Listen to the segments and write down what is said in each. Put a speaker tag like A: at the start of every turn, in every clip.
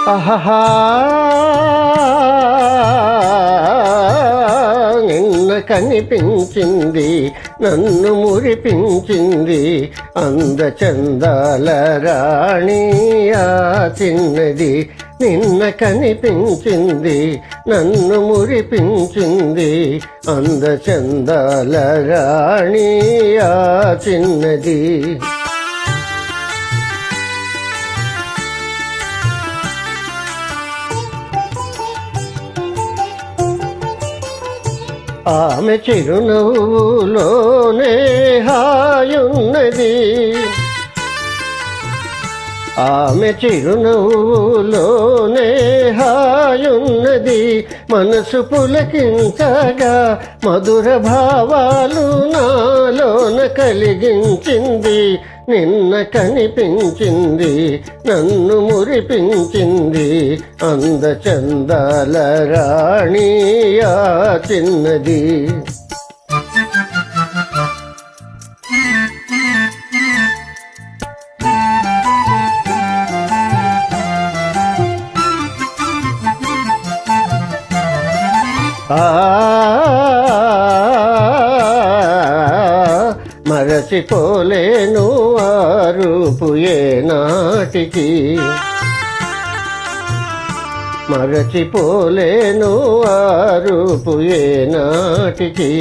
A: అహహా నిన్న కనిపించింది, నన్ను మురిపించింది అందచందాల రాణి ఆ చిన్నది. నిన్న కనిపించింది, నన్ను మురిపించింది అందచందాల రాణి ఆ చిన్నది. ఆమె చిరునవ్వులోనే హాయున్నది, ఆమె చిరునవ్వులోనే హాయున్నది. మనసు పులకించగా మధుర భావాలు నాలోన కలిగించింది. నిన్న కనిపించింది, నన్ను మురిపించింది అందచందాల రాణి ఆ చిన్నది. మరచిపోలేను ఆ రూపు ఏనాటికి, మరచిపోలేను ఆ రూపు ఏనాటికి.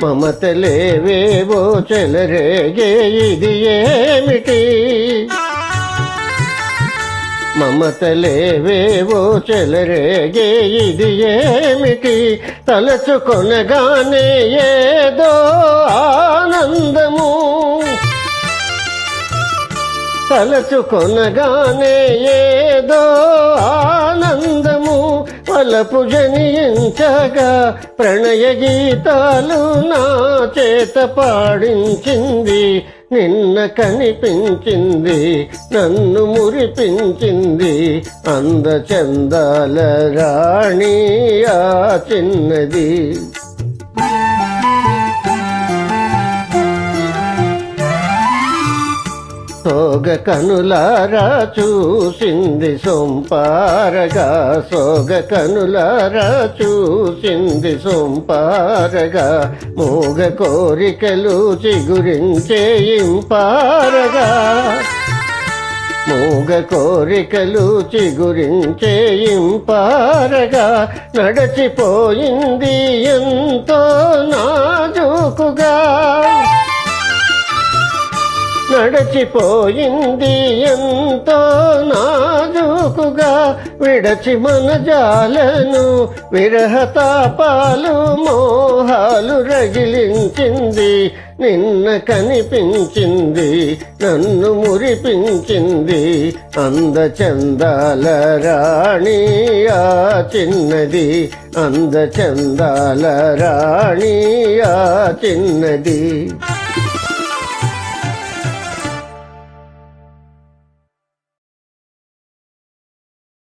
A: మమతలేవేవో చెలరేగే ఇది ఏమిటి, మమతలేవేవో చెలరేగే ఇది ఏమిటి. తలచుకొనగానే ఏదో ఆనందము, తలచుకొనగానే ఏదో ఆనందము. వలపు జనించగా ప్రణయ గీతాలు నా చేత పాడించింది. నిన్న కనిపించింది, నన్ను మురిపించింది అందచందాల రాణి ఆ చిన్నది. సోగ కనులారా చూసింది సొంపారగా, సోగ కనులారా చూసింది సొంపారగా. మూగ కోరికలు చిగురించే ఇంపారగా, మూగ కోరికలు చిగురించే ఇంపారగా. నడచిపోయింది ఎంతో నాజూకుగా, నడచిపోయింది ఎంతో నాజూకుగా. విడచి మన జాలను విరహతాపాలు మోహాలు రగిలించింది. నిన్న కనిపించింది, నన్ను మురిపించింది అందచందాల రాణి ఆ చిన్నది, అందచందాల రాణి ఆ చిన్నది.